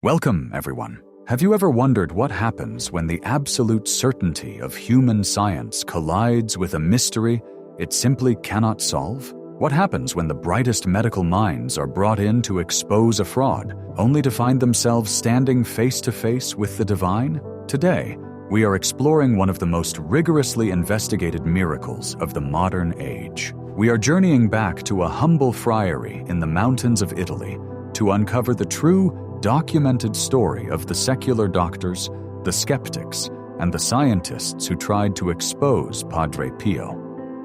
Welcome, everyone. Have you ever wondered what happens when the absolute certainty of human science collides with a mystery it simply cannot solve? What happens when the brightest medical minds are brought in to expose a fraud, only to find themselves standing face to face with the divine? Today, we are exploring one of the most rigorously investigated miracles of the modern age. We are journeying back to a humble friary in the mountains of Italy to uncover the true, documented story of the secular doctors, the skeptics, and the scientists who tried to expose Padre Pio.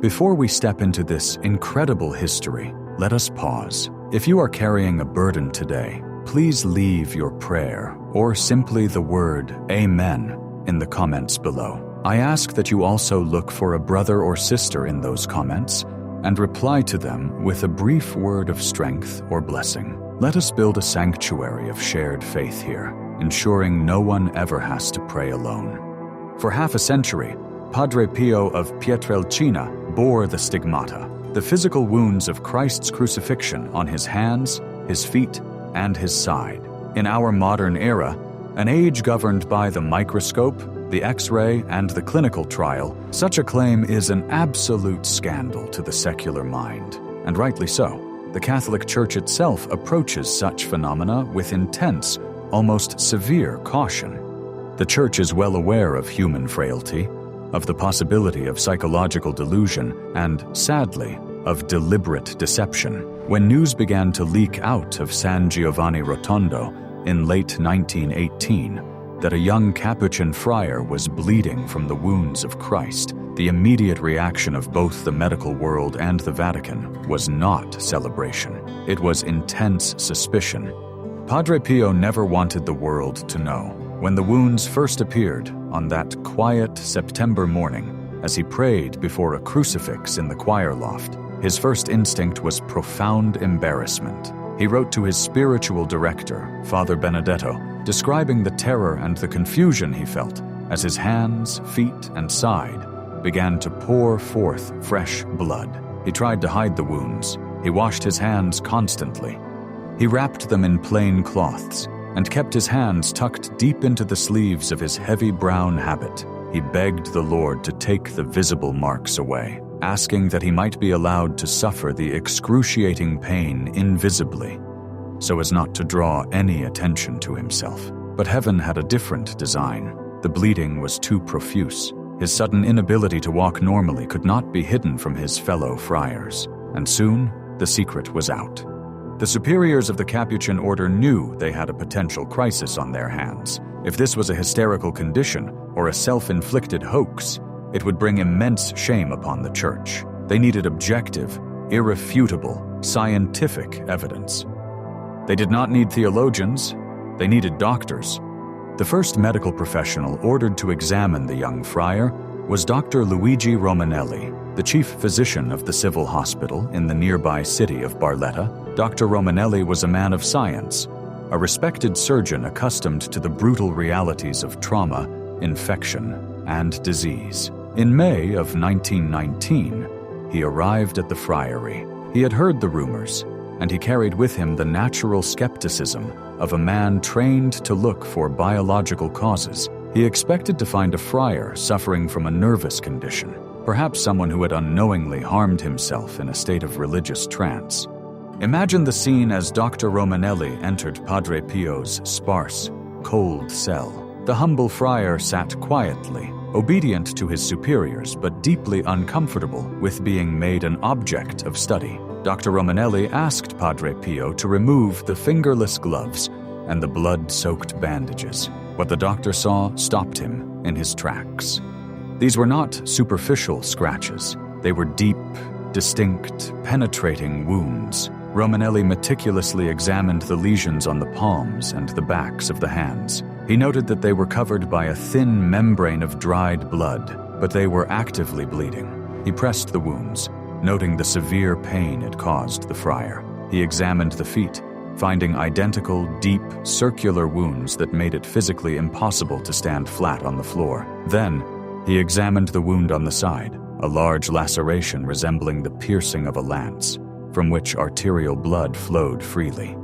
Before we step into this incredible history, let us pause. If you are carrying a burden today, please leave your prayer or simply the word Amen in the comments below. I ask that you also look for a brother or sister in those comments and reply to them with a brief word of strength or blessing. Let us build a sanctuary of shared faith here, ensuring no one ever has to pray alone. For half a century, Padre Pio of Pietrelcina bore the stigmata, the physical wounds of Christ's crucifixion on his hands, his feet, and his side. In our modern era, an age governed by the microscope, the X-ray, and the clinical trial, such a claim is an absolute scandal to the secular mind, and rightly so. The Catholic Church itself approaches such phenomena with intense, almost severe caution. The Church is well aware of human frailty, of the possibility of psychological delusion, and, sadly, of deliberate deception. When news began to leak out of San Giovanni Rotondo in late 1918 that a young Capuchin friar was bleeding from the wounds of Christ, the immediate reaction of both the medical world and the Vatican was not celebration. It was intense suspicion. Padre Pio never wanted the world to know. When the wounds first appeared on that quiet September morning, as he prayed before a crucifix in the choir loft, his first instinct was profound embarrassment. He wrote to his spiritual director, Father Benedetto, describing the terror and the confusion he felt as his hands, feet, and side began to pour forth fresh blood. He tried to hide the wounds. He washed his hands constantly. He wrapped them in plain cloths and kept his hands tucked deep into the sleeves of his heavy brown habit. He begged the Lord to take the visible marks away, asking that he might be allowed to suffer the excruciating pain invisibly, so as not to draw any attention to himself. But heaven had a different design. The bleeding was too profuse. His sudden inability to walk normally could not be hidden from his fellow friars, and soon the secret was out. The superiors of the Capuchin order knew they had a potential crisis on their hands. If this was a hysterical condition or a self-inflicted hoax, it would bring immense shame upon the Church. They needed objective, irrefutable, scientific evidence. They did not need theologians, they needed doctors. The first medical professional ordered to examine the young friar was Dr. Luigi Romanelli, the chief physician of the civil hospital in the nearby city of Barletta. Dr. Romanelli was a man of science, a respected surgeon accustomed to the brutal realities of trauma, infection, and disease. In May of 1919, he arrived at the friary. He had heard the rumors, and he carried with him the natural skepticism of a man trained to look for biological causes. He expected to find a friar suffering from a nervous condition, perhaps someone who had unknowingly harmed himself in a state of religious trance. Imagine the scene as Dr. Romanelli entered Padre Pio's sparse, cold cell. The humble friar sat quietly, obedient to his superiors but deeply uncomfortable with being made an object of study. Dr. Romanelli asked Padre Pio to remove the fingerless gloves and the blood-soaked bandages. What the doctor saw stopped him in his tracks. These were not superficial scratches. They were deep, distinct, penetrating wounds. Romanelli meticulously examined the lesions on the palms and the backs of the hands. He noted that they were covered by a thin membrane of dried blood, but they were actively bleeding. He pressed the wounds, noting the severe pain it caused the friar. He examined the feet, finding identical, deep, circular wounds that made it physically impossible to stand flat on the floor. Then, he examined the wound on the side, a large laceration resembling the piercing of a lance, from which arterial blood flowed freely.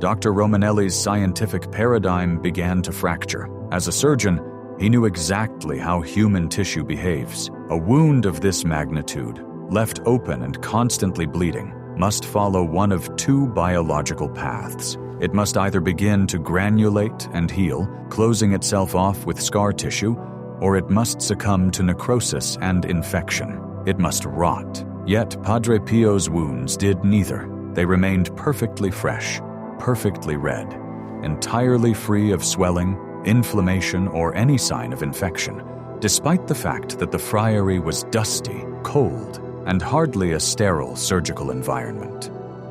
Dr. Romanelli's scientific paradigm began to fracture. As a surgeon, he knew exactly how human tissue behaves. A wound of this magnitude, left open and constantly bleeding, must follow one of two biological paths. It must either begin to granulate and heal, closing itself off with scar tissue, or it must succumb to necrosis and infection. It must rot. Yet Padre Pio's wounds did neither. They remained perfectly fresh, perfectly red, entirely free of swelling, inflammation, or any sign of infection, despite the fact that the friary was dusty, cold, and hardly a sterile surgical environment.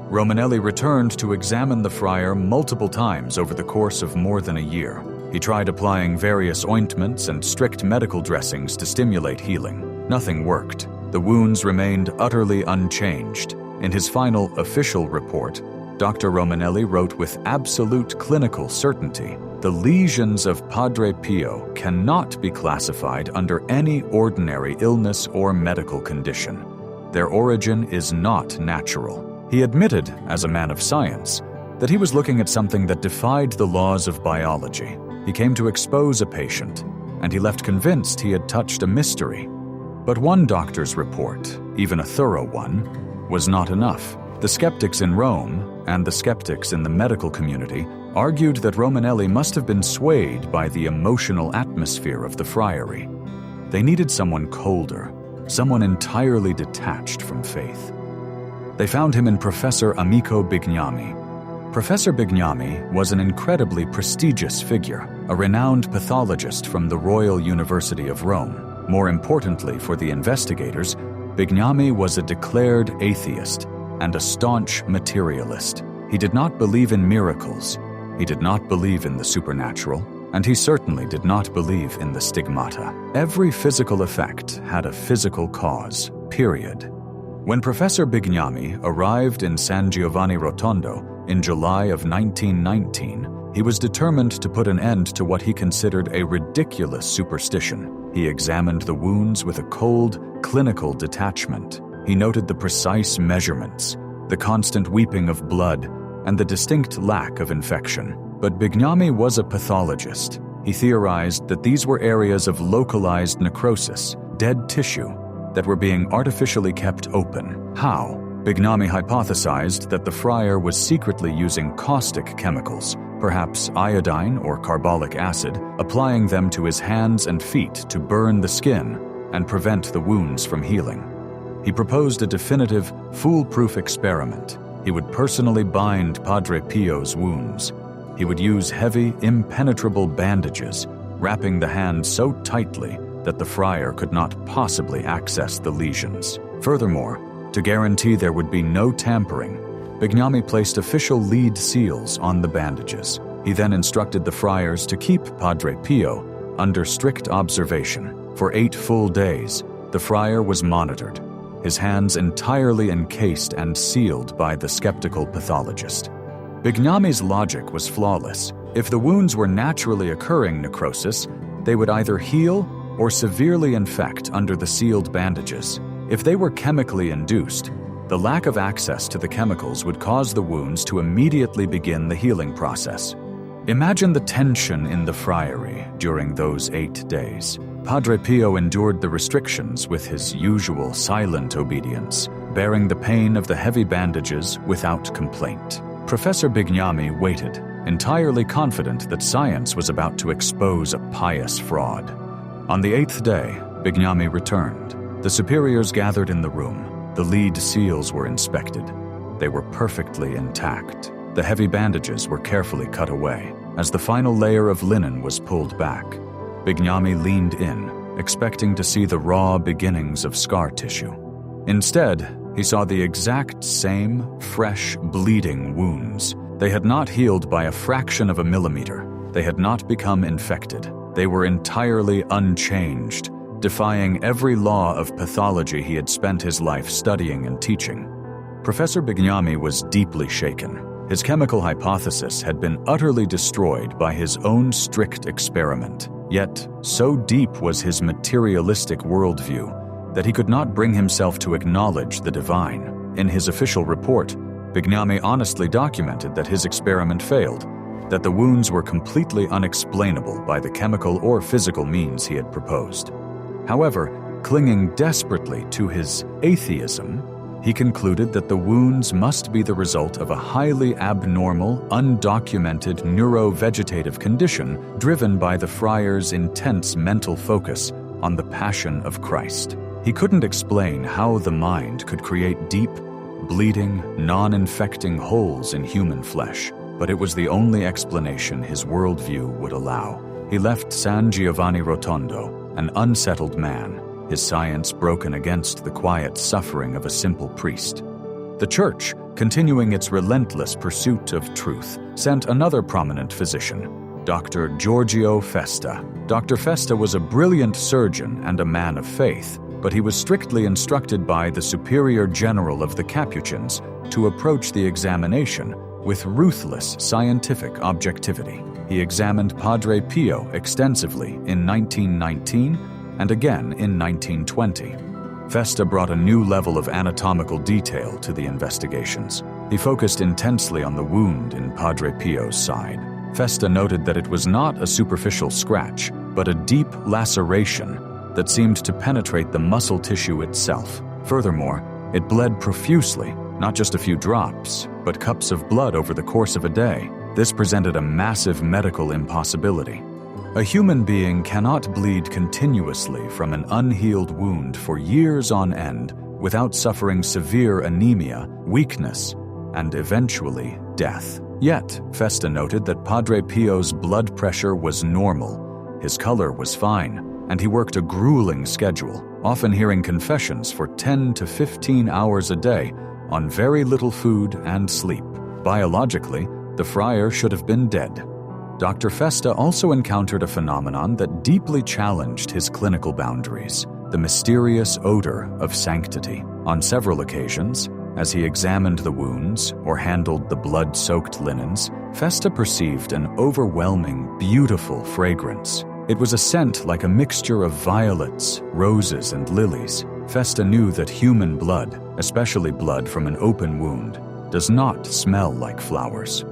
Romanelli returned to examine the friar multiple times over the course of more than a year. He tried applying various ointments and strict medical dressings to stimulate healing. Nothing worked. The wounds remained utterly unchanged. In his final official report, Dr. Romanelli wrote with absolute clinical certainty, "The lesions of Padre Pio cannot be classified under any ordinary illness or medical condition. Their origin is not natural." He admitted, as a man of science, that he was looking at something that defied the laws of biology. He came to expose a patient, and he left convinced he had touched a mystery. But one doctor's report, even a thorough one, was not enough. The skeptics in Rome, and the skeptics in the medical community, argued that Romanelli must have been swayed by the emotional atmosphere of the friary. They needed someone colder, someone entirely detached from faith. They found him in Professor Amico Bignami. Professor Bignami was an incredibly prestigious figure, a renowned pathologist from the Royal University of Rome. More importantly for the investigators, Bignami was a declared atheist and a staunch materialist. He did not believe in miracles, he did not believe in the supernatural, and he certainly did not believe in the stigmata. Every physical effect had a physical cause, period. When Professor Bignami arrived in San Giovanni Rotondo in July of 1919, he was determined to put an end to what he considered a ridiculous superstition. He examined the wounds with a cold, clinical detachment. He noted the precise measurements, the constant weeping of blood, and the distinct lack of infection. But Bignami was a pathologist. He theorized that these were areas of localized necrosis, dead tissue, that were being artificially kept open. How? Bignami hypothesized that the friar was secretly using caustic chemicals, perhaps iodine or carbolic acid, applying them to his hands and feet to burn the skin and prevent the wounds from healing. He proposed a definitive, foolproof experiment. He would personally bind Padre Pio's wounds. He would use heavy, impenetrable bandages, wrapping the hand so tightly that the friar could not possibly access the lesions. Furthermore, to guarantee there would be no tampering, Bignami placed official lead seals on the bandages. He then instructed the friars to keep Padre Pio under strict observation. For 8 full days, the friar was monitored, his hands entirely encased and sealed by the skeptical pathologist. Bignami's logic was flawless. If the wounds were naturally occurring necrosis, they would either heal or severely infect under the sealed bandages. If they were chemically induced, the lack of access to the chemicals would cause the wounds to immediately begin the healing process. Imagine the tension in the friary during those 8 days. Padre Pio endured the restrictions with his usual silent obedience, bearing the pain of the heavy bandages without complaint. Professor Bignami waited, entirely confident that science was about to expose a pious fraud. On the 8th day, Bignami returned. The superiors gathered in the room. The lead seals were inspected. They were perfectly intact. The heavy bandages were carefully cut away. As the final layer of linen was pulled back, Bignami leaned in, expecting to see the raw beginnings of scar tissue. Instead, he saw the exact same, fresh, bleeding wounds. They had not healed by a fraction of a millimeter. They had not become infected. They were entirely unchanged, defying every law of pathology he had spent his life studying and teaching. Professor Bignami was deeply shaken. His chemical hypothesis had been utterly destroyed by his own strict experiment. Yet, so deep was his materialistic worldview that he could not bring himself to acknowledge the divine. In his official report, Bignami honestly documented that his experiment failed, that the wounds were completely unexplainable by the chemical or physical means he had proposed. However, clinging desperately to his atheism, he concluded that the wounds must be the result of a highly abnormal, undocumented neurovegetative condition driven by the friar's intense mental focus on the Passion of Christ. He couldn't explain how the mind could create deep, bleeding, non-infecting holes in human flesh, but it was the only explanation his worldview would allow. He left San Giovanni Rotondo, an unsettled man, his science broken against the quiet suffering of a simple priest. The Church, continuing its relentless pursuit of truth, sent another prominent physician, Dr. Giorgio Festa. Dr. Festa was a brilliant surgeon and a man of faith, but he was strictly instructed by the superior general of the Capuchins to approach the examination with ruthless scientific objectivity. He examined Padre Pio extensively in 1919 and again in 1920. Festa brought a new level of anatomical detail to the investigations. He focused intensely on the wound in Padre Pio's side. Festa noted that it was not a superficial scratch, but a deep laceration that seemed to penetrate the muscle tissue itself. Furthermore, it bled profusely, not just a few drops, but cups of blood over the course of a day. This presented a massive medical impossibility. A human being cannot bleed continuously from an unhealed wound for years on end without suffering severe anemia, weakness, and eventually death. Yet, Festa noted that Padre Pio's blood pressure was normal, his color was fine, and he worked a grueling schedule, often hearing confessions for 10 to 15 hours a day on very little food and sleep. Biologically, the friar should have been dead. Dr. Festa also encountered a phenomenon that deeply challenged his clinical boundaries, the mysterious odor of sanctity. On several occasions, as he examined the wounds or handled the blood-soaked linens, Festa perceived an overwhelming, beautiful fragrance. It was a scent like a mixture of violets, roses, and lilies. Festa knew that human blood, especially blood from an open wound, does not smell like flowers.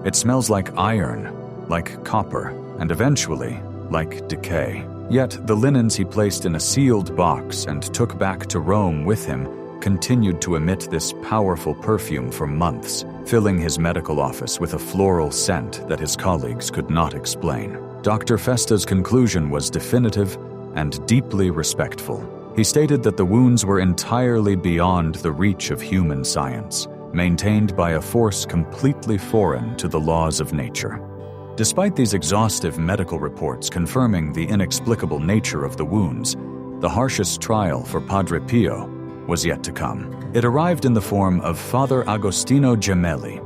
It smells like iron, like copper, and eventually, like decay. Yet the linens he placed in a sealed box and took back to Rome with him continued to emit this powerful perfume for months, filling his medical office with a floral scent that his colleagues could not explain. Dr. Festa's conclusion was definitive and deeply respectful. He stated that the wounds were entirely beyond the reach of human science, maintained by a force completely foreign to the laws of nature. Despite these exhaustive medical reports confirming the inexplicable nature of the wounds, the harshest trial for Padre Pio was yet to come. It arrived in the form of Father Agostino Gemelli.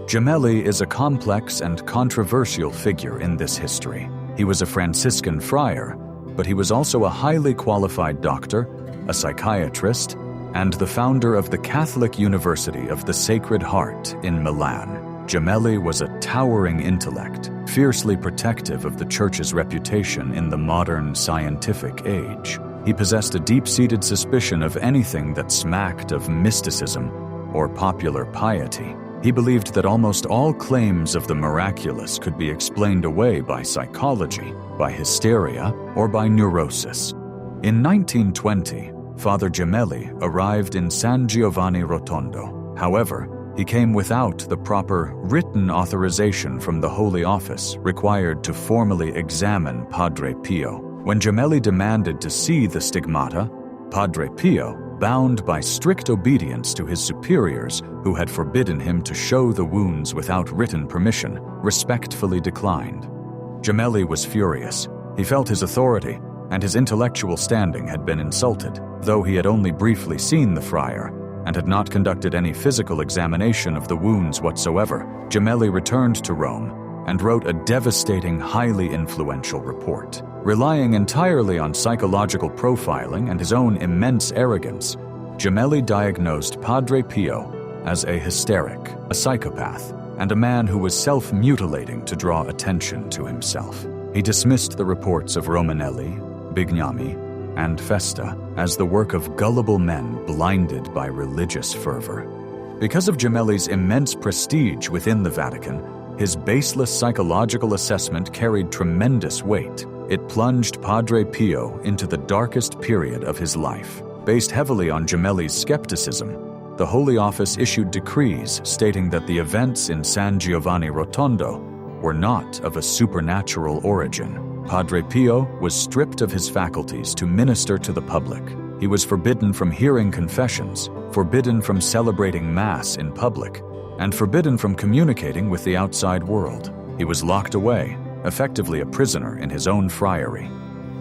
Gemelli is a complex and controversial figure in this history. He was a Franciscan friar, but he was also a highly qualified doctor, a psychiatrist, and the founder of the Catholic University of the Sacred Heart in Milan. Gemelli was a towering intellect, fiercely protective of the Church's reputation in the modern scientific age. He possessed a deep-seated suspicion of anything that smacked of mysticism or popular piety. He believed that almost all claims of the miraculous could be explained away by psychology, by hysteria, or by neurosis. In 1920, Father Gemelli arrived in San Giovanni Rotondo. However, he came without the proper written authorization from the Holy Office required to formally examine Padre Pio. When Gemelli demanded to see the stigmata, Padre Pio, bound by strict obedience to his superiors who had forbidden him to show the wounds without written permission, respectfully declined. Gemelli was furious. He felt his authority and his intellectual standing had been insulted, though he had only briefly seen the friar and had not conducted any physical examination of the wounds whatsoever. Gemelli returned to Rome and wrote a devastating, highly influential report. Relying entirely on psychological profiling and his own immense arrogance, Gemelli diagnosed Padre Pio as a hysteric, a psychopath, and a man who was self-mutilating to draw attention to himself. He dismissed the reports of Romanelli, Bignami, and Festa as the work of gullible men blinded by religious fervor. Because of Gemelli's immense prestige within the Vatican, his baseless psychological assessment carried tremendous weight. It plunged Padre Pio into the darkest period of his life. Based heavily on Gemelli's skepticism, the Holy Office issued decrees stating that the events in San Giovanni Rotondo were not of a supernatural origin. Padre Pio was stripped of his faculties to minister to the public. He was forbidden from hearing confessions, forbidden from celebrating Mass in public, and forbidden from communicating with the outside world. He was locked away, effectively a prisoner in his own friary.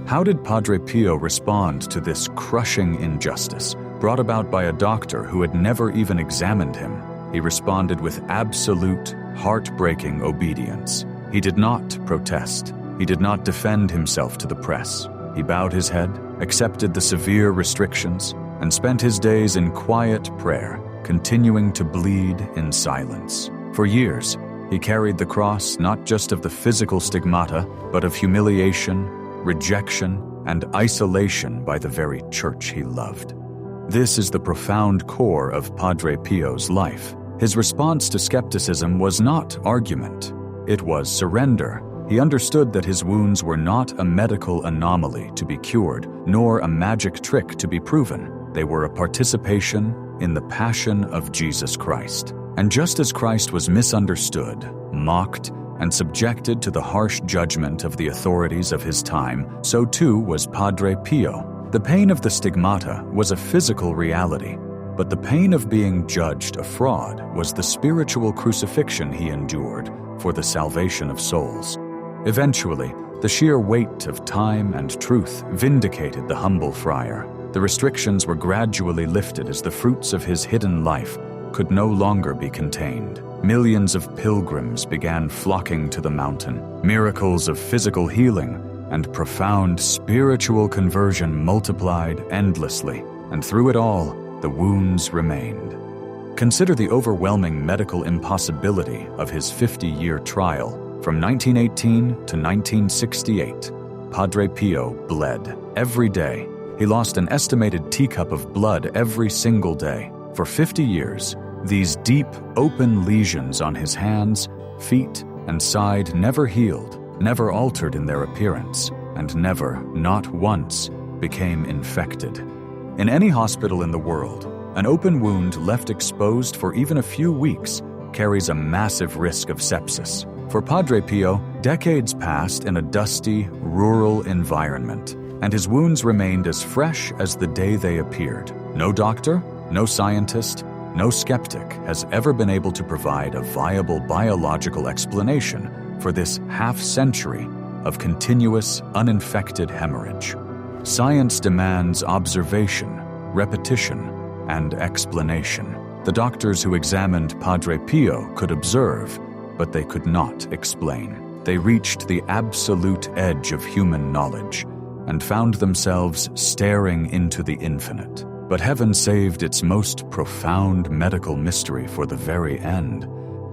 How did Padre Pio respond to this crushing injustice, brought about by a doctor who had never even examined him? He responded with absolute, heartbreaking obedience. He did not protest. He did not defend himself to the press. He bowed his head, accepted the severe restrictions, and spent his days in quiet prayer, continuing to bleed in silence. For years, he carried the cross not just of the physical stigmata, but of humiliation, rejection, and isolation by the very church he loved. This is the profound core of Padre Pio's life. His response to skepticism was not argument. It was surrender. He understood that his wounds were not a medical anomaly to be cured, nor a magic trick to be proven. They were a participation in the passion of Jesus Christ. And just as Christ was misunderstood, mocked, and subjected to the harsh judgment of the authorities of his time, so too was Padre Pio. The pain of the stigmata was a physical reality, but the pain of being judged a fraud was the spiritual crucifixion he endured for the salvation of souls. Eventually, the sheer weight of time and truth vindicated the humble friar. The restrictions were gradually lifted as the fruits of his hidden life could no longer be contained. Millions of pilgrims began flocking to the mountain. Miracles of physical healing and profound spiritual conversion multiplied endlessly, and through it all, the wounds remained. Consider the overwhelming medical impossibility of his 50-year trial. From 1918 to 1968, Padre Pio bled every day. He lost an estimated teacup of blood every single day. For 50 years, these deep, open lesions on his hands, feet, and side never healed, never altered in their appearance, and never, not once, became infected. In any hospital in the world, an open wound left exposed for even a few weeks carries a massive risk of sepsis. For Padre Pio, decades passed in a dusty, rural environment, and his wounds remained as fresh as the day they appeared. No doctor, no scientist, no skeptic has ever been able to provide a viable biological explanation for this half-century of continuous, uninfected hemorrhage. Science demands observation, repetition, and explanation. The doctors who examined Padre Pio could observe, but they could not explain. They reached the absolute edge of human knowledge and found themselves staring into the infinite. But heaven saved its most profound medical mystery for the very end.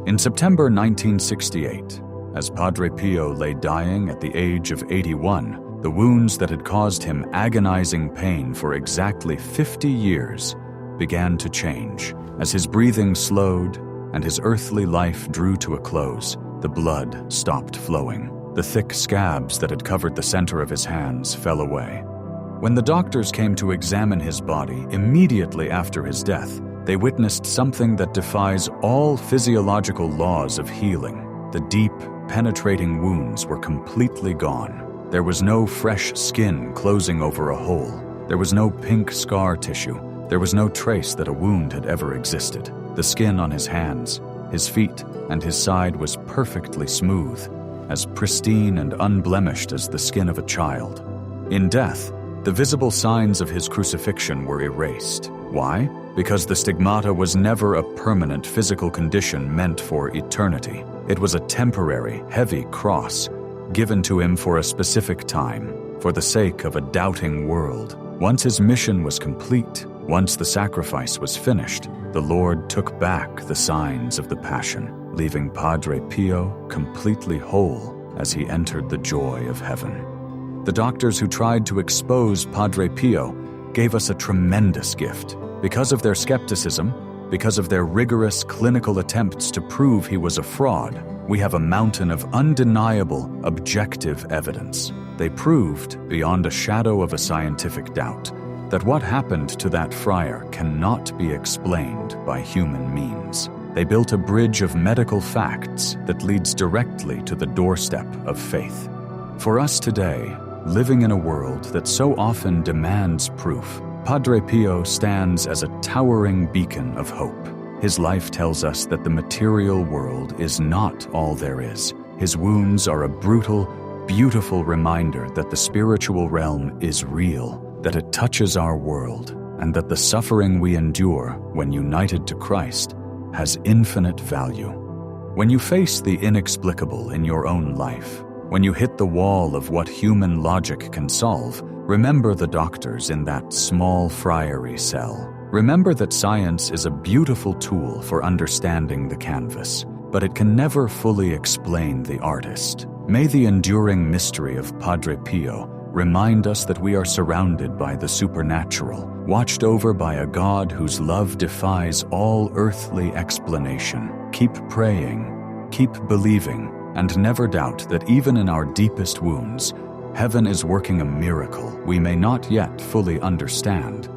In September 1968, as Padre Pio lay dying at the age of 81, the wounds that had caused him agonizing pain for exactly 50 years began to change. As his breathing slowed and his earthly life drew to a close, the blood stopped flowing. The thick scabs that had covered the center of his hands fell away. When the doctors came to examine his body immediately after his death, they witnessed something that defies all physiological laws of healing. The deep, penetrating wounds were completely gone. There was no fresh skin closing over a hole. There was no pink scar tissue. There was no trace that a wound had ever existed. The skin on his hands, his feet, and his side was perfectly smooth, as pristine and unblemished as the skin of a child. In death, the visible signs of his crucifixion were erased. Why? Because the stigmata was never a permanent physical condition meant for eternity. It was a temporary, heavy cross given to him for a specific time, for the sake of a doubting world. Once his mission was complete, once the sacrifice was finished, the Lord took back the signs of the Passion, leaving Padre Pio completely whole as he entered the joy of heaven. The doctors who tried to expose Padre Pio gave us a tremendous gift. Because of their skepticism, Because of their rigorous clinical attempts to prove he was a fraud, we have a mountain of undeniable, objective evidence. They proved, beyond a shadow of a scientific doubt, that what happened to that friar cannot be explained by human means. They built a bridge of medical facts that leads directly to the doorstep of faith. For us today, living in a world that so often demands proof, Padre Pio stands as a towering beacon of hope. His life tells us that the material world is not all there is. His wounds are a brutal, beautiful reminder that the spiritual realm is real, that it touches our world, and that the suffering we endure when united to Christ has infinite value. When you face the inexplicable in your own life, when you hit the wall of what human logic can solve, remember the doctors in that small friary cell. Remember that science is a beautiful tool for understanding the canvas, but it can never fully explain the artist. May the enduring mystery of Padre Pio remind us that we are surrounded by the supernatural, watched over by a God whose love defies all earthly explanation. Keep praying, keep believing, and never doubt that even in our deepest wounds, heaven is working a miracle we may not yet fully understand.